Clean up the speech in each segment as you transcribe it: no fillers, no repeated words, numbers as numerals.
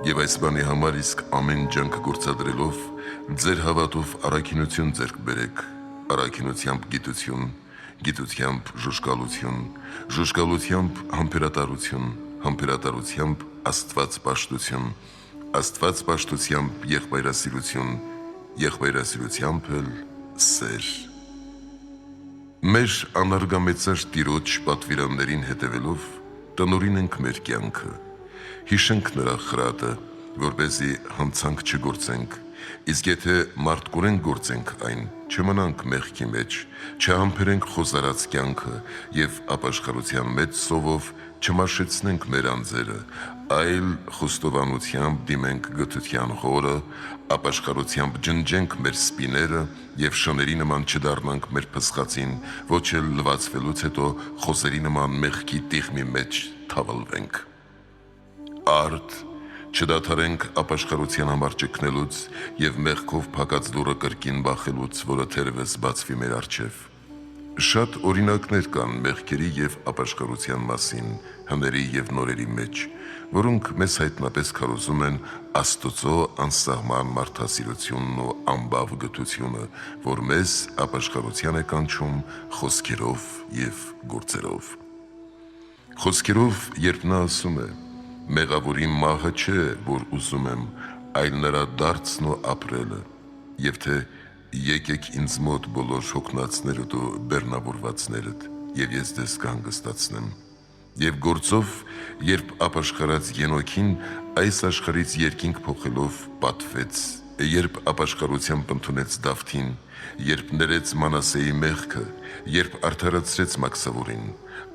Եվ այս բանի համար իսկ ամեն ջանք գործադրելով ձեր հավատով առաքինություն ձեռք բերեք, առաքինությամբ գիտություն, գիտությամբ ժուժկալություն, ժուժկալությամբ համբերատարություն, համբերատարությամբ Աստված պաշտություն, Աստված պաշտությամբ եղբայրասիրություն, եղբայրասիրությամբ էլ սեր։ Մեր անարգամեծար Տիրոջ պատվիրաններին հետևելով տնօրին ենք մեր կյանքը, հիշենք նրա խրատը, որպեսզի հանցանք չգործենք, իսկ եթե մարտկորեն գործենք այն, չմնանք մեղքի մեջ, չհամբերենք խոզարած կյանքը և ապաշխարության մեծ սովով չմաշեցնենք մեր անձերը, այլ խոստովանությամբ դիմենք գթության խորը, ապաշխարությամբ ջնջենք մեր սպիները և շների նման չդառնանք մեր փսխածին, ոչ էլ լվացվելուց հետո խոզերի նման մեղքի տիղմի մեջ թավալվենք։ Արդ չդադարենք ապաշխարության համար ճգնելուց և մեղքով փակած դուռը կրկին բախելուց, որը թերևս բացվի մեր առջև։ Շատ օրինակներ կան մեղքերի և ապաշխարության մասին հների և նորերի մեջ, որոնք մեզ հայտնապես քարոզում են Աստծո անսահման մարդասիրությունն ու անբավ գթությունը, որ մեզ ապաշխարության է կանչում խոսքերով և գործերով։ Խոսքերով, երբ նա ասում է. «Մեղավորի մահը չէ, որ ուզում եմ, այլ նրա դարձն ու ապրելը», և թե «Եկեք ինձ մոտ բոլոր հոգնածներդ ու բեռնավորվածներդ, և ես ձեզ կհանգստացնեմ», և գործով, երբ ապաշխարած Ենոքին այս աշխարհից երկինք փոխելով պատվեց, երբ ապաշխարությամբ ընդունեց Դավթին, երբ ներեց Մանասեի մեղքը, երբ արդարացրեց Մաքսավորին,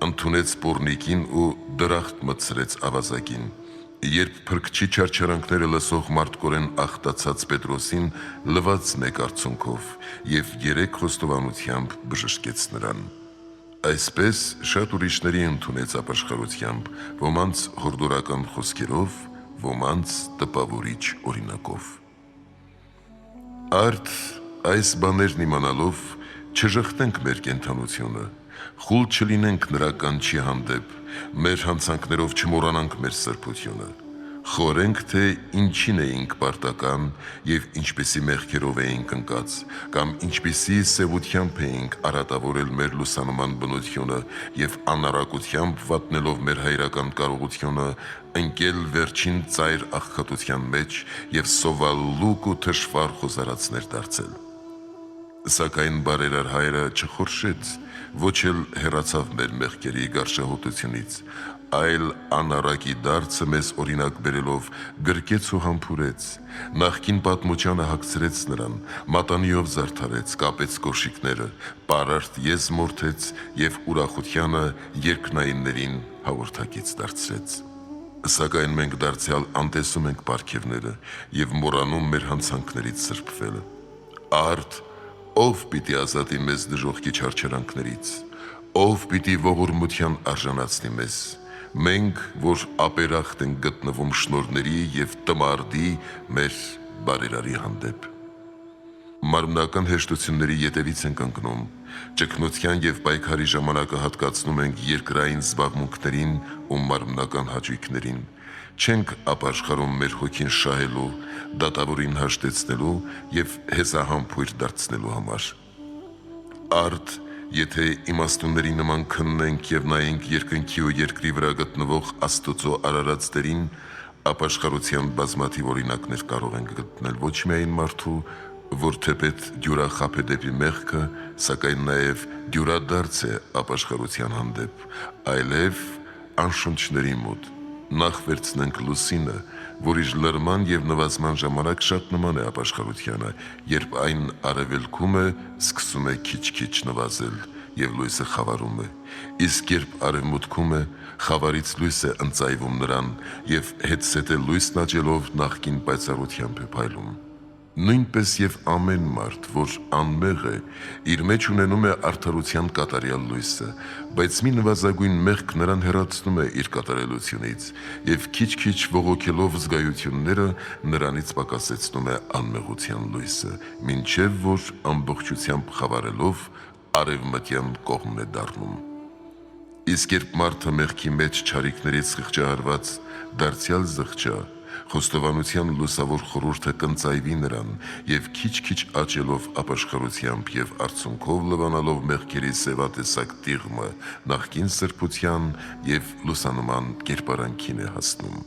ընդունեց Պոռնիկին ու դրախտ մտցրեց ավազակին, երբ փրկչի չարչարանքները լսող մարդկորեն աղտացած Պետրոսին լվաց մեկ արցունքով և 3 խոստովանությամբ բժշկեց նրան։ Այսպես շատ ուրիշների ընդունեց ապաշխարությամբ, ոմանց հորդորական խոսքերով, ոմանց տպավորիչ օրինակով։ Արդ այս բաներն իմանալով չժխտենք մեր կենդանությունը, խուլ չլինենք նրա կանչի հանդեպ, մեր հանցանքներով չմոռանանք մեր սրբությունը, խորենք, թե ինչին էինք պարտական և ինչպիսի մեղքերով էինք ընկած, կամ ինչպիսի սևությամբ էինք արատավորել մեր լուսանման բնությունը և անառակությամբ վատնելով մեր հայրական կարողությունը, ընկել վերջին ծայր աղքատության մեջ և սովալ լուկ ու թշվառ խոզարածներ դարձել։ Սակայն բարերար Հայրը չխորշեց, ոչ էլ հեռացավ մեր մեղքերի գարշահոտությունից, այլ անառակի դարձը մեզ օրինակ բերելով գրկեց ու համբուրեց, նախկին պատմությանը հագցրեց նրան, մատանիով զարդարեց, կապեց կոշիկները, պարարտ եզ մորթեց և ուրախությանը երկնայիններին հաղորդակից դարձրեց։ Սակայն մենք դարձյալ անտեսում ենք պարգևները և մոռանում մեր հանցանքներից սրբվելը։ Արդ ով պիտի ազատի մեզ դժոխքի չարչարանքներից, ով պիտի ողորմության արժանացնի մեզ, մենք, որ ապերախտ ենք գտնվում շնորհների և տմարդի մեր բարերարի հանդեպ։ Մարմնական հեշտությունների ետևից ենք ընկնում, ճգնության և պայքարի ժամանակը հատկացնում ենք երկրային զբաղմունքներին ու մարմնական հաճույքներին, չենք ապաշխարում մեր հոգին շահելու, դատավորին հաշտեցնելու և հեզահամբույր դարձնելու համար։ Արդ եթե իմաստունների նման քննենք և նայենք երկնքի ու երկրի վրա գտնվող Աստծո արարած Տերին, ապաշխարության բազմաթիվ օրինակներ կարող ենք գտնել ոչ միայն մարդու, որ թեպետ դյուրախափ է դեպի մեղքը, սակայն նաև դյուրադարձ է ապաշխարության հանդեպ, այլև անշունչների մոտ։ Նախ վերցնենք լուսինը, որ իր լրման և նվազման ժամանակ շատ նման է ապաշխարությանը, երբ այն արևելքում է, սկսում է քիչ-քիչ նվազել և լույսը խավարում է, իսկ երբ արևմուտքում է, խավարից լույս է ընծայվում նրան և հետզհետե լույսն աճելով նախկին պայծառությամբ է փայլում։ Նույնպես և ամեն մարդ, որ անմեղ է, իր մեջ ունենում է արդարության կատարյալ լույսը, բայց մի նվազագույն մեղք նրան հեռացնում է իր կատարելությունից և քիչ-քիչ բողոքելով զգայությունները նրանից պակասեցնում է անմեղության լույսը, մինչև որ ամբողջությամբ խավարելով արևմտյան կողմն է դառնում։ Իսկ երբ մարդը մեղքի մեջ չարիքներից խղճահարված դարձյալ զղջա, խոստովանության լուսավոր խորհուրդը կընծայվի նրան եւ քիչ-քիչ աճելով ապաշխարությամբ եւ արցունքով լվանալով մեղքերի սևատեսակ տիղմը նախկին սրբության եւ լուսանման կերպարանքին է հասնում։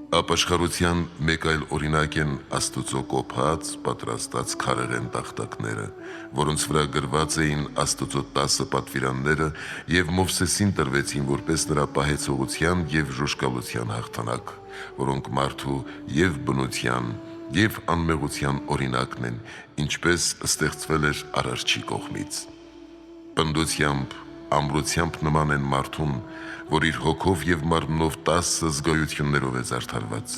Ապաշխարության մեկ այլ օրինակ են Աստուծո կոփած, պատրաստած քարեղեն տախտակները, որոնց վրա գրված էին Աստուծո 10 պատվիրանները եւ Մովսեսին տրվեցին որպես նրա պահեցողության եւ ժուժկալության հաղթանակ, որոնք մարդու եւ բնության եւ անմեղության օրինակն են, ինչպես ստեղծվել էր Արարչի կողմից։ Պնդությամբ, ամրությամբ նման են մարդուն, որ իր հոգով եւ մարմնով 10 զգայություններով է զարդարված։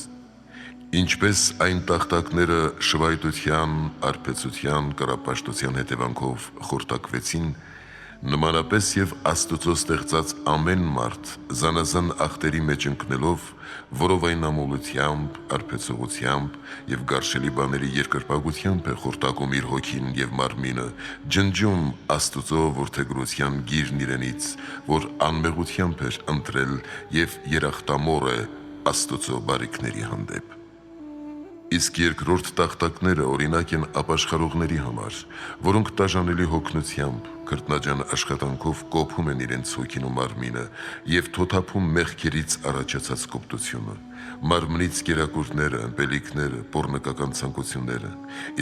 Ինչպես այն տախտակները շվայտության, արբեցության, կռապաշտության հետևանքով խորտակվեցին, նմանապես եւ Աստուծո ստեղծած ամեն մարդ զանազան ախտերի մեջ ընկնելով, որովայնամոլությամբ, արբեցողությամբ եւ գարշելի բաների երկրպագությամբ է խորտակում իր հոգին եւ մարմինը, ջնջում Աստուծո որդեգրության գիրն իրենից, որ անմեղությամբ էր ընտրել եւ երախտամոռ է Աստուծո բարիքների հանդեպ։ Իսկ երկրորդ տախտակները օրինակ են ապաշխարողների համար, որոնք տաժանելի հոգնությամբ, քրտնաջան աշխատանքով կոփում են իրենց հոգին ու մարմինը եւ թոթափում մեղքերից առաջացած կոպտությունը, մարմնից կերակուրները, ըմպելիքները, պոռնկական ցանկությունները,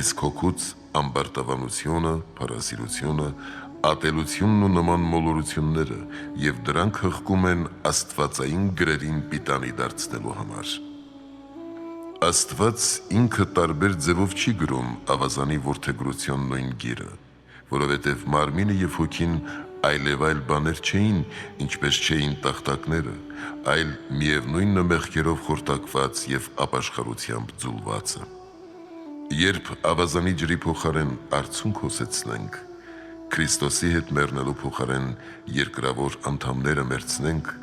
իսկ հոգուց ամբարտավանությունը, փառասիրությունը, ատելությունն ու նման մոլորությունները եւ դրանք հղկում են աստվածային գրերին պիտանի դարձնելու համար։ Աստված ինքը տարբեր ձևով չի գրում ավազանի որդեգրության նույն գիրը, որովհետև մարմինը եւ հոգին այլև բաներ չէին, ինչպես չէին տախտակները, այլ միևնույնը մեղքերով խորտակված եւ ապաշխարությամբ ձուլվածը։ Երբ ավազանի ջրի փոխարեն արցունք հոսեցնենք, Քրիստոսի հետ մեռնելու փոխարեն երկրավոր անդամները մերցնենք,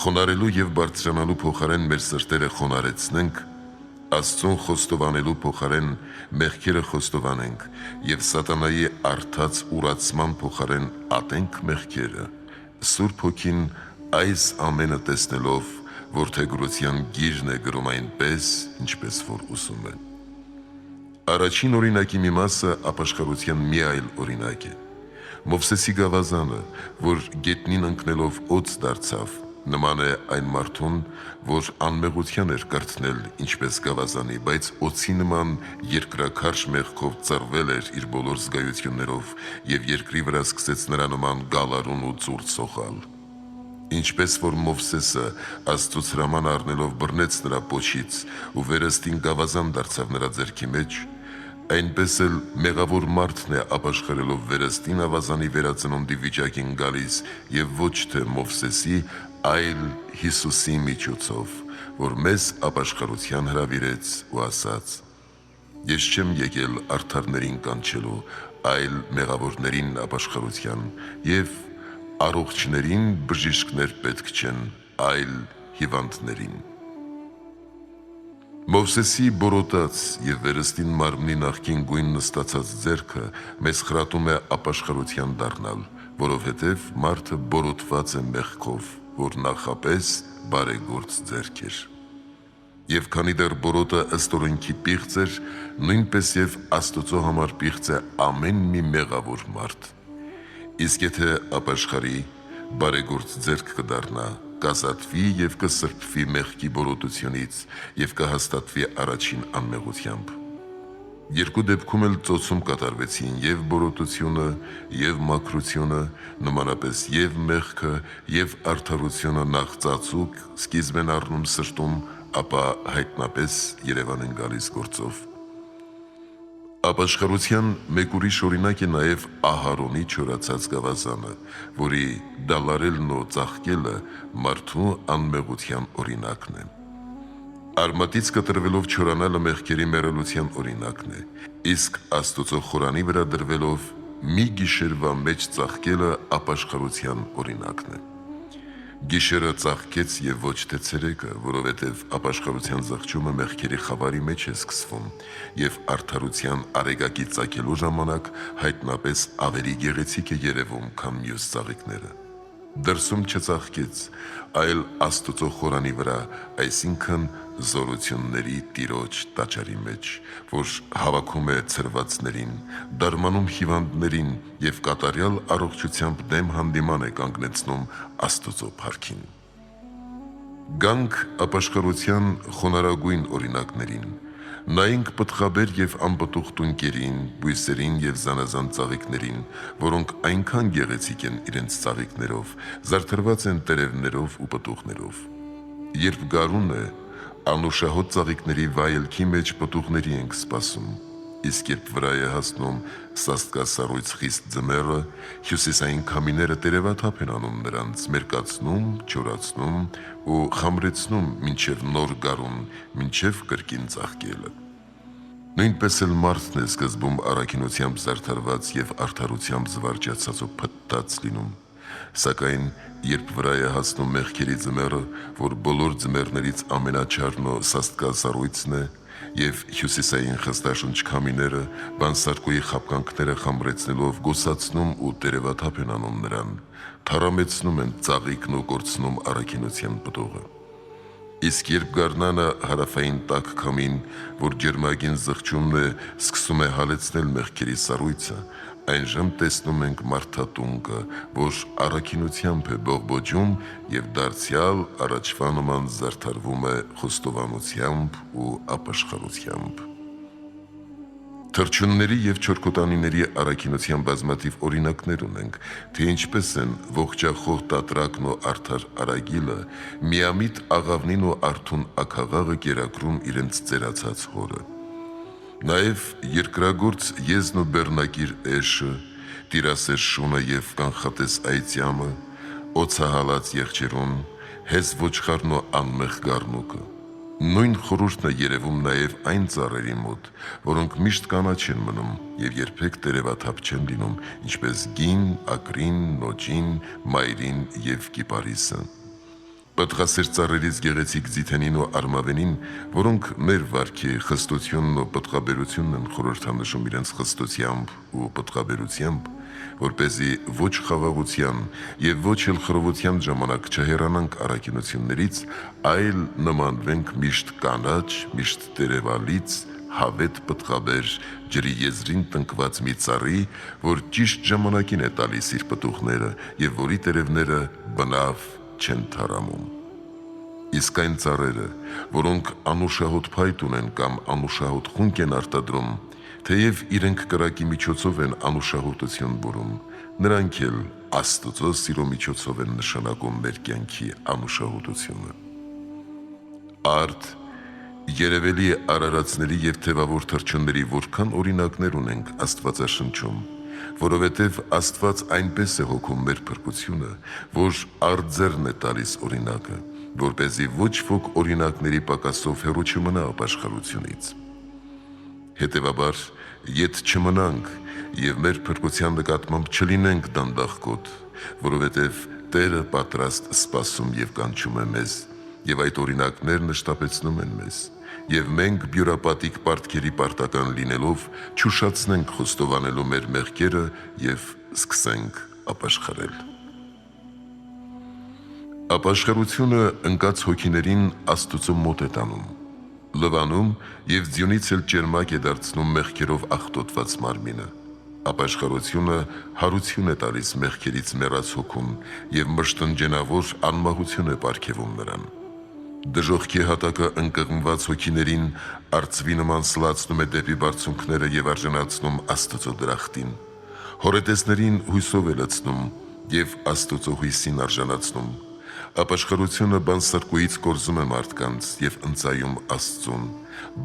խոնարելու եւ բարձրանալու փոխարեն մեր սրտերը խոնարեցնենք, Աստծուն խոստովանելու փոխարեն մեղքերը խոստովանենք եւ սատանայի արթած ուրացման փոխարեն ատենք մեղքերը, Սուրբ Հոգին այս ամենը տեսնելով որդեգրության գիրն է գրում այնպես, ինչպես որ ուսում է։ Առաջին օրինակի մի մասը ապաշխարության մի այլ օրինակ է։ Մովսեսի գավազանը, որ գետնին ընկնելով օձ դարձավ, նման է այն մարդուն, որ անմեղության էր կրթնել ինչպես գավազանի, բայց օձի նման երկրաքարշ մեղքով ծռվել էր իր բոլոր զգայություններով եւ երկրի վրա սկսեց նրա նման գալարուն ու ծուրտ սոխալ։ Ինչպես որ Մովսեսը Աստծուց հրաման առնելով բռնեց նրա պոչից ու վերստին գավազան դարձավ նրա ձեռքի մեջ, այնպես էլ մեղավոր մարդն է ապաշխարելով վերստին ավազանի վերածնունդի վիճակին գալիս եւ ոչ թե Մովսեսի, այլ Հիսուսի միջոցով, որ մեզ ապաշխարության հրավիրեց ու ասաց. Ես չեմ եկել արդարներին կանչելու, այլ մեղավորներին ապաշխարության եւ առողջներին բժիշկներ պետք չեն, այլ հիվանդներին։ Մովսեսի բորոտած եւ վերստին մարմնի նախքին գույն նստացած ձեռքը մեզ խրատում է ապաշխարության դառնալ, որովհետև մարդը բորոտված է մեղքով, որ նախապես բարեգործ ձեռք էր։ Եվ քանի դեռ բորոտը ըստ օրենքի պիղծ էր, նույնպես եւ Աստծո համար պիղծ է ամեն մի մեղավոր մարդ։ Իսկ եթե ապաշխարի, բարեգործ ձեռք կդառնա, կազատվի եւ կսրբվի մեղքի բորոտությունից եւ կհաստատվի առաջին անմեղությամբ։ Երկու դեպքում էլ ծոցում կատարվեցին եւ բորոտությունը, եւ մաքրությունը, նմանապես եւ մեղքը, եւ արդարությունը նախ ծածուկ սկիզբ են առնում սրտում, ապա հայտնապես Երևան են գալիս գործով։ Ապաշխարության մեկ ուրիշ օրինակ է նաև Ահարոնի չորացած գավազանը, որի դալարելն ու ծաղկելը մարդու անմեղության օրինակն է։ Արմատից կտրվելով չորանալը մեղքերի մեռելության օրինակն է, իսկ Աստուծո խորանի վրա դրվելով մի գիշերվա մեջ ծաղկելը ապաշխարության օրինակն է։ Գիշերը ծաղկեց եւ ոչ թե ցերեկը, որովհետեւ ապաշխարության զղջումը մեղքերի խավարի մեջ է սկսվում եւ արդարության արեգակի ծագելու ժամանակ հայտնապես ավելի գեղեցիկ է երևում, քան մյուս ծաղիկները։ Դրսում չծաղկեց, այլ Աստուծո խորանի վրա, այսինքն զորությունների տիրոջ տաճարի մեջ, որ հավաքում է ցրվածներին, դարմանում հիվանդներին եւ կատարյալ առողջությամբ դեմ հանդիման է կանգնեցնում Աստծո փառքին։ Գանք ապաշխարության խոնարհագույն օրինակներին, նայենք պտղաբեր եւ անպտուղ տունկերին, բույսերին եւ զանազան ծաղիկներին, որոնք այնքան գեղեցիկ են իրենց ծաղիկներով, զարդարված են տերևներով ու պտուղներով։ Երբ գարուն է, անուշահոտ ծաղիկների վայելքի մեջ պտուղների ենք սպասում, իսկ երբ վրա է հասնում սաստկասառույց խիստ ձմեռը, հյուսիսային քամիները տերևաթափ են անում նրանց, մերկացնում, չորացնում ու խամրեցնում մինչև նոր գարուն, մինչև կրկին ծաղկելը։ Նույնպես էլ մարդն է սկզբում առաքինությամբ զարդարված եւ արդարությամբ զվարճացած ու փտտած լինում, սակայն երբ վրա է հասնում մեղքերի ձմեռը, որ բոլոր ձմեռներից ամենաչարն ու սաստկասառույցն է, եւ հյուսիսային խստաշունչ քամիները բանսարկուի խապկանքները խամրեցնելով գոսացնում ու տերևաթափ են անում նրան, թարամեցնում են ծաղիկն ու կորցնում առաքինության պտուղը։ Իսկ երբ գարնանը հարավային տաք քամին, որ ջերմագին զղջումն է, սկսում է հալեցնել մեղքերի սառույցը, այնժամ տեսնում ենք մարդատունկը, որ առաքինությամբ է բողբոջում եւ դարձյալ առաջվա նման զարդարվում է խոստովանությամբ ու ապաշխարությամբ։ Թռչունների եւ չորքոտանիների առաքինության բազմաթիվ օրինակներ ունենք, թե ինչպես են ողջախոհ տատրակն ու արդար արագիլը միամիտ աղավնին ու արթուն աքաղաղը կերակրում իրենց ծերացած հորը։ Նաեւ երկրագործ եզն ու բեռնակիր էշը, տիրասեր շունը եւ կանխատես այծյամը, օցահալած եղջերուն, հեզ ոչխարն ու անմեղ գառնուկը։ Նույն խորհուրդն է երևում նաև այն ծառերի մոտ, որոնք միշտ կանաչ են մնում եւ երբեք տերևաթափ չեն լինում, ինչպես գին, ակրին, նոճին, մայրին եւ կիպարիսը։ Պտղասեր ծառերից գեղեցիկ ձիթենին ու արմավենին, որոնք մեր վարքի խստությունն ու պտղաբերությունն են խորհրդանշում իրենց խստությամբ ու պտղաբերությամբ, որպեսզի ոչ խաղաղության եւ ոչ էլ խռովության ժամանակ չհեռանանք առաքինություններից, այլ նմանվենք միշտ կանաչ, միշտ տերևալից, հավետ պտղաբեր, ջրի եզրին տնկված մի ծառի, որ ճիշտ ժամանակին է տալիս իր պտուղները եւ որի տերևները բնավ չեն թարամում։ Իսկ այն ծառերը, որոնք անուշահոտ փայտ ունեն կամ անուշահոտ խունկ են արտադրում, թեև իրենք կրակի միջոցով են անուշահոտություն բուրում, նրանք էլ Աստծո սիրո միջոցով են նշանակում մեր կյանքի անուշահոտությունը։ Արդ, երևելի արարածների եւ թևավոր թռչունների որքան օրինակներ ունենք Աստվածաշնչում, որովհետև Աստված այնպես է հոգում մեր փրկությունը, որ արձերն է տալիս օրինակը, որպեսզի ոչ ոք օրինակների պակասով հեռու չմնա ապաշխարությունից։ Հետևաբար, եթ չմնանք եւ մեր փրկության նկատմամբ չլինենք դանդաղկոտ, որովհետև Տերը պատրաստ սպասում եւ կանչում է մեզ, եւ այդ օրինակներն շտապեցնում են մեզ, եւ մենք բյուրապատիկ պարտքերի պարտական լինելով չուշացնենք խոստովանելու մեր մեղքերը եւ սկսենք ապաշխարել։ Ապաշխարությունը ընկած հոգիներին Աստծո մոտ է տանում, լվանում եւ ձյունից էլ ճերմակ է դարձնում մեղքերով աղտոտված մարմինը։ Ապաշխարությունը հարություն է տալիս մեղքերից մեռած հոգուն եւ մշտնջենավոր անմահություն է պարգևում նրան։ Դժոխքի հատակը ընկղմված հոգիներին արծվի նման սլացնում է դեպի բարձունքները եւ արժանացնում Աստծո դրախտին։ Հորետեսներին հույսով է լցնում եւ Աստծո հույսին արժանացնում։ Ապաշխարությունը բանսարկուից կորզում է մարդկանց եւ ընծայում Աստծուն,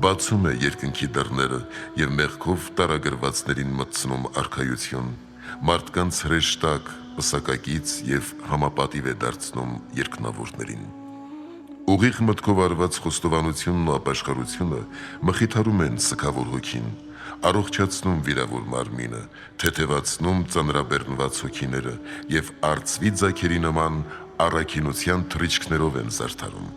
բացում է երկնքի դռները եւ մեղքով տարագրվածներին մտցնում արքայություն, մարդկանց հրեշտակ, պսակակից եւ համապատիվ է դարձնում երկնավորներին։ Ուղիղ մտքով արված խոստովանությունն ու ապաշխարությունը մխիթարում են սգավոր հոգին, առողջացնում վիրավոր մարմինը, թեթևացնում ծանրաբեռնված հոգիները եւ արծվի ձագերի նման առաքինության թռիչքներով են զարդարում։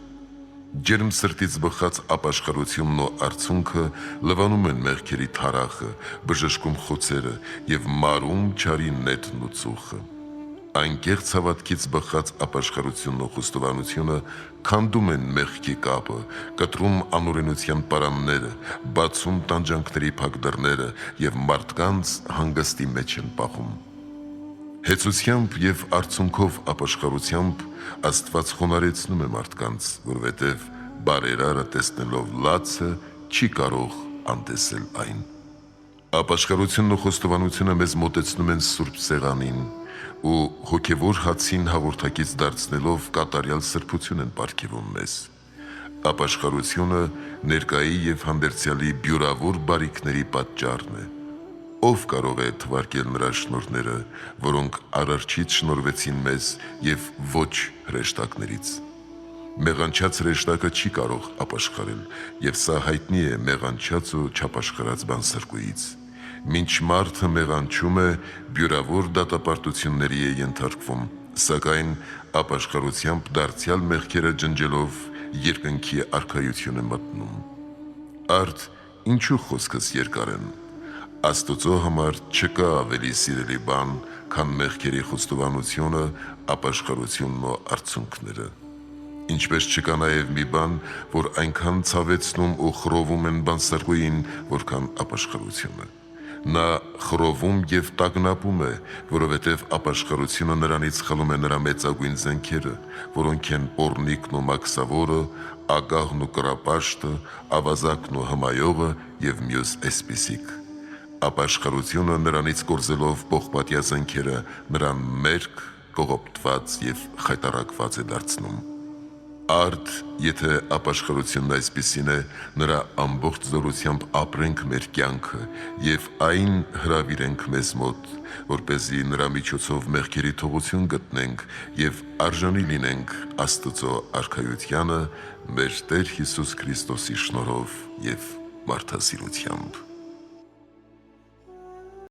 Ջերմ սրտից բխած ապաշխարությունն ու արցունքը լվանում են մեղքերի թարախը, բժշկում խոցերը եւ մարում չարի նետն ու ծուխը։ Այն կեղծ հավատքից բխած ապաշխարությունն ու խոստովանությունը քանդում են մեղքի կապը, կտրում անօրենության պարանները, բացում տանջանքների փակ դռները եւ մարդկանց հանգստի մեջ են պահում։ Հեծությամբ եւ արցունքով ապաշխարությամբ Աստված խոնարհեցնում է մարդկանց, որովհետեւ բարերարը տեսնելով լացը չի կարող անտեսել այն։ Ապաշխարությունն ու խոստովանությունը մեզ մոտեցնում են Սուրբ Սեղանին ու հոգևոր հացին հաղորդակից դարձնելով կատարյալ սրբություն են պարգևում մեզ։ Ապաշխարությունը ներկայի եւ հանդերձյալի բյուրավոր բարիքների պատճառն է։ Ով կարող է թվարկել նրա շնորհները, որոնք Արարչից շնորհվեցին մեզ եւ ոչ հրեշտակներից։ Մեղանչած հրեշտակը չի կարող ապաշխարել, եւ սա հայտնի է մեղանչած ու չապաշխարած բանսրկույից։ Մինչ մարդը մեղանչում է, բյուրավոր դատապարտությունների է ենթարկվում, սակայն ապաշխարությամբ դարձյալ մեղքերը ջնջելով երկնքի արքայություն է մտնում։ Արդ ինչու խոսքս երկար են։ Աստծո համար չկա ավելի սիրելի բան, քան մեղքերի խոստովանությունը, ապաշխարությունն ու արցունքները։ Ինչպես չկա նաև մի բան, որ այնքան ցավեցնում ու խռովում են բանսարկուին, որքան ապաշխարությունը։ Նա խռովում եւ տագնապում է, որովհետեւ ապաշխարությունը նրանից խլում է նրա մեծագույն զենքերը, որոնք են պոռնիկն ու մաքսավորը, ագահն ու կռապաշտը, ավազակն ու հմայողը եւ մյուս այսպիսիք։ Ապաշխարությունը նրանից կորզելով պողպատյա զենքերը նրան մերկ, կողոպտված եւ խայտառակված է դարձնում։ Արդ, եթե ապաշխարությունն այսպիսին է, նրա ամբողջ զորությամբ ապրենք մեր կյանքը եւ այն հրավիրենք մեզ մոտ, որպեսզի նրա միջոցով մեղքերի թողություն գտնենք եւ արժանի լինենք Աստծո արքայությանը մեր Տեր Հիսուս Քրիստոսի շնորհով եւ մարդասիրությամբ։